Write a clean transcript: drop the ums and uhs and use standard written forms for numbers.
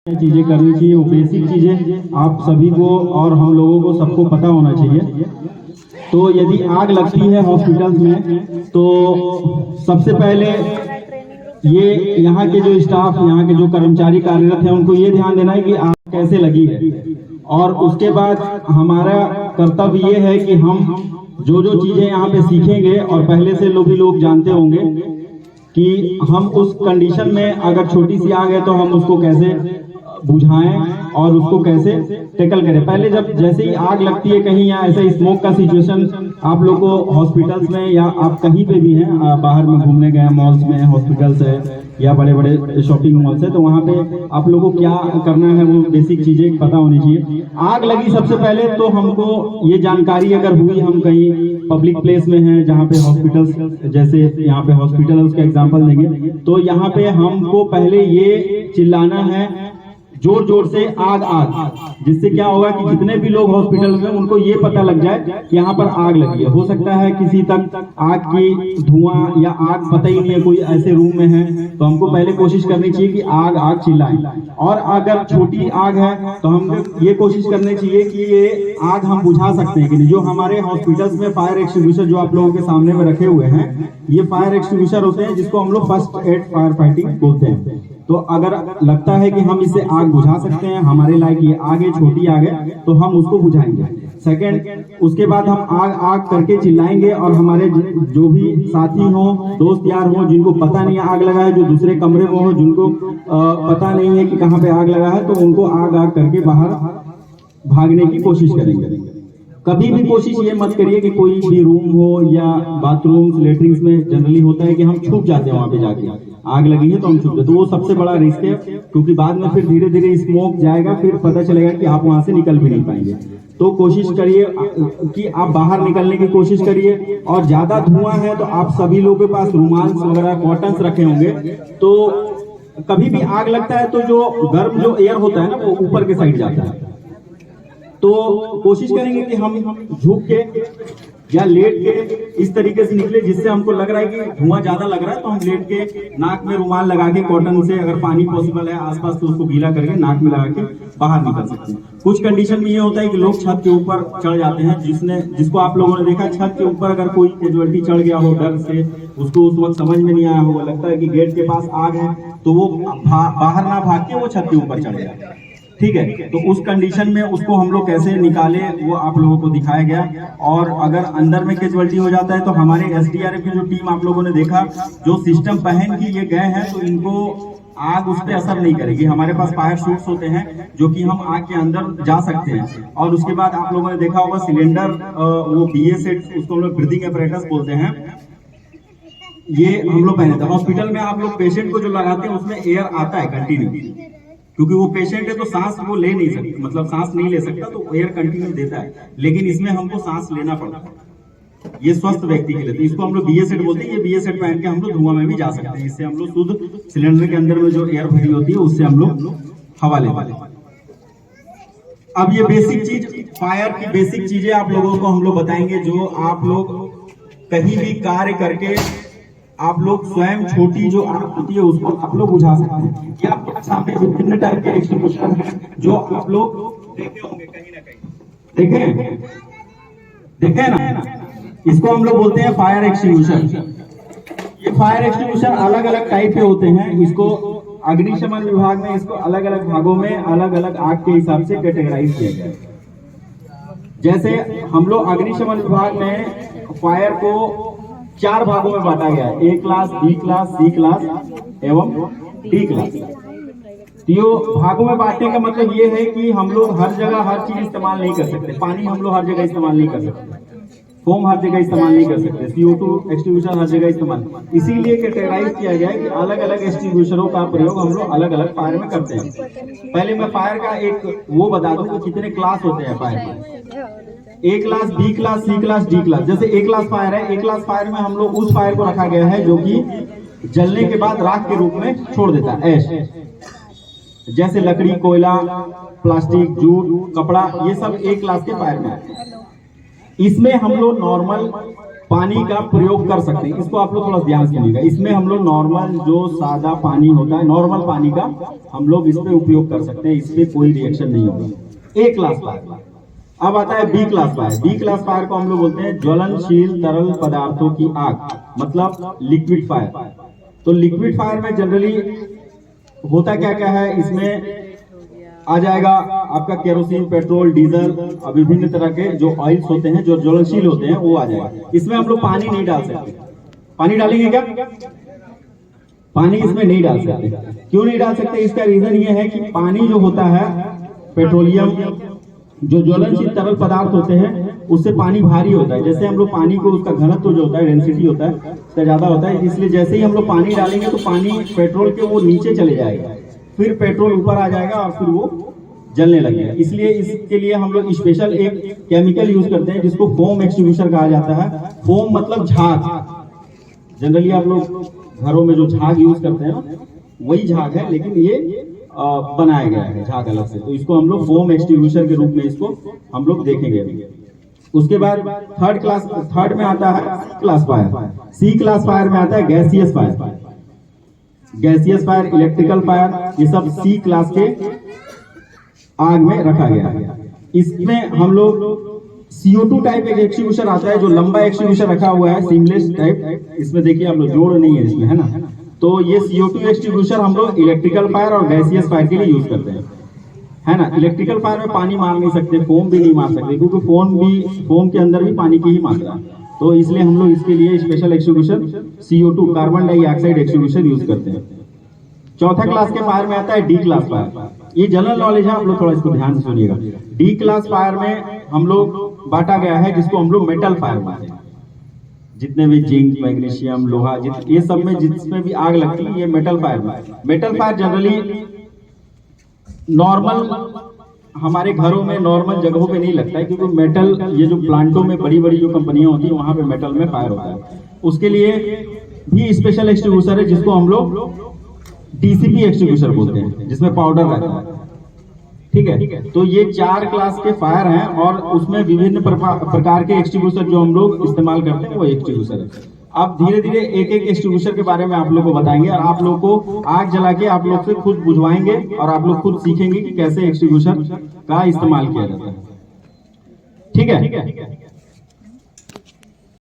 चीजें करनी चाहिए, वो बेसिक चीजें आप सभी को और हम लोगों को सबको पता होना चाहिए। तो यदि आग लगती है हॉस्पिटल्स में तो सबसे पहले ये यहाँ के जो स्टाफ, यहाँ के जो कर्मचारी कार्यरत हैं, उनको ये ध्यान देना है कि आग कैसे लगी है। और उसके बाद हमारा कर्तव्य ये है कि हम जो जो चीजें यहाँ पे सीखेंगे, और पहले से लोग जानते होंगे कि हम उस कंडीशन में अगर छोटी सी आग है तो हम उसको कैसे बुझाएं और उसको कैसे टैकल करें। पहले जब जैसे ही आग लगती है कहीं या ऐसे स्मोक का सिचुएशन आप लोग को हॉस्पिटल्स में या आप कहीं पे भी हैं, बाहर में घूमने गए, मॉल्स में, हॉस्पिटल्स है या बड़े बड़े शॉपिंग मॉल्स है, तो वहां पे आप लोगों को क्या करना है वो बेसिक चीजें पता होनी चाहिए। आग लगी सबसे पहले तो हमको ये जानकारी अगर हुई, हम कहीं पब्लिक प्लेस में हैं जहाँ पे हॉस्पिटल्स, जैसे यहाँ पे हॉस्पिटल है उसका एग्जांपल देंगे, तो यहाँ पे हमको पहले ये चिल्लाना है जोर जोर से आग आग, जिससे क्या होगा कि जितने भी लोग हॉस्पिटल में उनको ये पता लग जाए कि यहाँ पर आग लगी है। हो सकता है किसी तक आग की धुआं या आग पता ही नहीं है, कोई ऐसे रूम में है, तो हमको पहले कोशिश करनी चाहिए कि आग आग चिल्लाएं। और अगर छोटी आग है तो हम ये कोशिश करनी चाहिए कि ये आग हम बुझा सकते हैं कि नहीं। जो हमारे हॉस्पिटल्स में फायर एक्सटिंग्विशर जो आप लोगों के सामने में रखे हुए हैं, ये फायर एक्सटिंग्विशर होते हैं जिसको हम लोग फर्स्ट एड फायर फाइटिंग बोलते हैं। तो अगर लगता है कि हम इससे आग बुझा सकते हैं, हमारे लायक ये आगे छोटी आग है, तो हम उसको बुझाएंगे। सेकंड, उसके बाद हम आग आग करके चिल्लाएंगे, और हमारे जो भी साथी हो, दोस्त यार हो, जिनको पता नहीं आग लगा है, जो दूसरे कमरे में हो, जिनको पता नहीं है कि कहाँ पे आग लगा है, तो उनको आग आग करके बाहर भागने की कोशिश करेंगे। कभी भी कोशिश ये मत करिए कि कोई भी रूम हो या बाथरूम लेटरिन्स में जनरली होता है कि हम छुप जाते हैं, वहां पे जाके आग लगी है तो हम छुप जाते, तो वो सबसे बड़ा रिस्क है, क्योंकि बाद में फिर धीरे धीरे स्मोक जाएगा, फिर पता चलेगा कि आप वहां से निकल भी नहीं पाएंगे। तो कोशिश करिए कि आप बाहर निकलने की कोशिश करिए, और ज्यादा धुआं है तो आप सभी लोगों के पास रुमाल वगैरह कॉटन्स रखे होंगे। तो कभी भी आग लगता है तो जो गर्म जो एयर होता है ना, वो ऊपर के साइड जाता है, तो कोशिश करेंगे कि हम झुक के या लेट के इस तरीके से निकले, जिससे हमको लग रहा है कि धुआं ज्यादा लग रहा है, तो हम लेट के नाक में रुमाल लगा के कॉटन से, अगर पानी पॉसिबल है आसपास तो उसको गीला करके नाक में लगा के बाहर निकल सकते हैं। कुछ कंडीशन में ये होता है कि लोग छत के ऊपर चढ़ जाते हैं, जिसको आप लोगों ने देखा, छत के ऊपर अगर कोई कैजुअलिटी चढ़ गया हो डर से, उसको उस वक्त समझ में नहीं आया होगा, लगता है कि गेट के पास आग है, तो वो बाहर ना भाग के वो छत के ऊपर चढ़ गया। ठीक है, तो उस कंडीशन में उसको हम लोग कैसे निकाले वो आप लोगों को दिखाया गया। और अगर अंदर में कैजुअलिटी हो जाता है तो हमारे एसडीआरएफ की जो टीम आप लोगों ने देखा, जो सिस्टम पहन के ये गए हैं, तो इनको आग उस पर असर नहीं करेगी। हमारे पास फायर सूट्स होते हैं जो कि हम आग के अंदर जा सकते हैं। और उसके बाद आप लोगों ने देखा होगा सिलेंडर, वो बीए सेट, उसको हम लोग ब्रीदिंग एपरेटस बोलते हैं, ये हम लोग पहने थे। हॉस्पिटल में आप लोग पेशेंट को जो लगाते हैं उसमें एयर आता है कंटिन्यू, क्योंकि वो पेशेंट है तो सांस वो ले नहीं सकता, मतलब सांस नहीं ले सकता, तो एयर कंटिन्यू देता है। लेकिन इसमें हमको सांस लेना पड़ता है, ये स्वस्थ व्यक्ति के लिए, तो इसको हम लोग बीए सेट बोलते हैं। ये बीए सेट पहन के हम लोग धुआं में भी जा सकते हैं, इससे हम लोग शुद्ध सिलेंडर के अंदर में जो एयर भरी होती है उससे हम लोग हवा ले पाते हैं। अब ये बेसिक चीज, फायर की बेसिक चीजें आप लोगों को हम लोग बताएंगे, जो आप लोग कहीं भी कार्य करके आप लोग स्वयं छोटी जो आग होती है उसको आप लोग बुझा सकते हैं। ये आपके सामने विभिन्न टाइप के एक्सटिंग्विशर हैं जो आप लोग देखे होंगे कहीं ना कहीं, देखे ना, इसको हम लोग बोलते हैं फायर एक्सटिंग्विशर। ये फायर एक्सटिंग्विशर अलग अलग टाइप के होते हैं। इसको अग्निशमन विभाग में इसको अलग अलग भागों में अलग अलग आग के हिसाब से कैटेगराइज किया गया है। जैसे हम लोग अग्निशमन विभाग में फायर को 4 भागों में बांटा गया है, ए क्लास, बी क्लास, सी क्लास एवं डी क्लास। तो भागों में बांटने का मतलब ये है कि हम लोग हर जगह हर चीज इस्तेमाल नहीं कर सकते। पानी हम लोग हर जगह इस्तेमाल नहीं कर सकते, फोम हर जगह इस्तेमाल नहीं कर सकते, CO2 एक्सटिंग्विशर हर जगह इस्तेमाल, इसीलिए कैटेगराइज किया गया है कि अलग अलग एक्सटिंग्विशरों का प्रयोग हम लोग अलग अलग फायर में करते हैं। पहले मैं फायर का एक वो बता दूं कि कितने क्लास होते हैं फायर में। ए क्लास, बी क्लास, सी क्लास, डी क्लास। जैसे ए क्लास फायर है, ए क्लास फायर में हम लोग उस फायर को रखा गया है जो कि जलने के बाद राख के रूप में छोड़ देता है, ऐश, जैसे लकड़ी, कोयला, प्लास्टिक, जूट, कपड़ा, ये सब ए क्लास के फायर में है। इसमें हम लोग नॉर्मल पानी का प्रयोग कर सकते हैं। इसको आप लोग थोड़ा ध्यान से सुनिएगा। इसमें हम लोग नॉर्मल जो सादा पानी होता है, नॉर्मल पानी का हम लोग इस पे उपयोग कर सकते हैं। इस पे कोई रिएक्शन नहीं होगा। A class fire. अब आता है B class fire. B class fire को हम लोग बोलते हैं ज्वलनशील तरल पदार्थों की आग, मतलब लिक्विड फायर। तो लिक्विड फायर में जनरली होता क्या क्या है, इसमें आ जाएगा आपका केरोसिन, पेट्रोल, डीजल और विभिन्न तरह के जो ऑयल्स होते हैं जो ज्वलनशील होते हैं वो आ जाएगा। इसमें हम लोग पानी नहीं डाल सकते। पानी डालेंगे क्या? पानी इसमें नहीं डाल सकते। क्यों नहीं डाल सकते? इसका रीजन ये है कि पानी जो होता है, पेट्रोलियम जो ज्वलनशील तरल पदार्थ होते हैं उससे पानी भारी होता है। जैसे हम लोग पानी को, उसका घनत्व जो होता है, डेंसिटी होता है, उसका ज्यादा होता है। इसलिए जैसे ही हम लोग पानी डालेंगे तो पानी पेट्रोल के वो नीचे चले जाएगा, फिर पेट्रोल ऊपर आ जाएगा और फिर वो जलने लगेगा। इसलिए इसके लिए हम लोग स्पेशल एक केमिकल यूज करते हैं जिसको फोम एक्सटिंग्विशर कहा जाता है। फोम मतलब झाग। जनरली आप लोग घरों में जो झाग यूज करते हैं ना, वही झाग है, लेकिन ये बनाया गया है झाग अलग से। तो इसको हम लोग फोम एक्सटिंग्विशर के रूप में इसको हम लोग देखेंगे। उसके बाद थर्ड में आता है सी क्लास फायर। सी क्लास फायर में आता है gaseous fire. Gaseous fire, electrical fire, ये सब सी क्लास के आग में रखा गया है। इसमें हम लोग CO2 टाइप एक एक्सटिंग्विशर आता है जो लंबा एक्सटिंग्विशर रखा हुआ है, सीमलेस टाइप। इसमें देखिए आप लोग जोड़ नहीं है इसमें, है ना। तो ये CO2 एक्सटिंग्विशर हम लोग इलेक्ट्रिकल फायर और गैसियस फायर के लिए यूज करते हैं, है ना। इलेक्ट्रिकल फायर में पानी मार नहीं सकते, फोम भी नहीं मार सकते, क्योंकि फोम के अंदर भी पानी की ही मात्रा है। तो इसलिए हम लोग इसके लिए special extinguisher CO2 carbon dioxide extinguisher use करते हैं। चौथा क्लास के फायर में आता है डी क्लास फायर। ये जनरल नॉलेज है, आप लोग थोड़ा इसको ध्यान से सुनिएगा। डी क्लास फायर में हम लोग बांटा गया है जिसको हम लोग मेटल फायर बोलते हैं। जितने भी जिंक, मैग्नीशियम, लोहा, ये सब में जिसमें भी आग लगती है, ये मेटल फायर में। मेटल फायर जनरली नॉर्मल हमारे घरों में, नॉर्मल जगहों पे नहीं लगता है, क्योंकि मेटल, ये जो प्लांटों में बड़ी बड़ी जो कंपनियां होती है वहां पे मेटल में फायर होता है। उसके लिए भी स्पेशल एक्सटिंग्विशर है जिसको हम लोग DCP एक्सटिंग्विशर बोलते हैं, जिसमें पाउडर रहता है। ठीक है, तो ये 4 क्लास के फायर हैं और उसमें विभिन्न प्रकार के एक्सटिंग्विशर जो हम लोग इस्तेमाल करते हैं वो एक्सटिंग्विशर है। अब धीरे धीरे एक एक एक्सटिंग्विशर के बारे में आप लोग को बताएंगे और आप लोग को आग जला के आप लोग से खुद बुझवाएंगे और आप लोग खुद सीखेंगे कि कैसे एक्सटिंग्विशर का इस्तेमाल किया जाता है। ठीक है।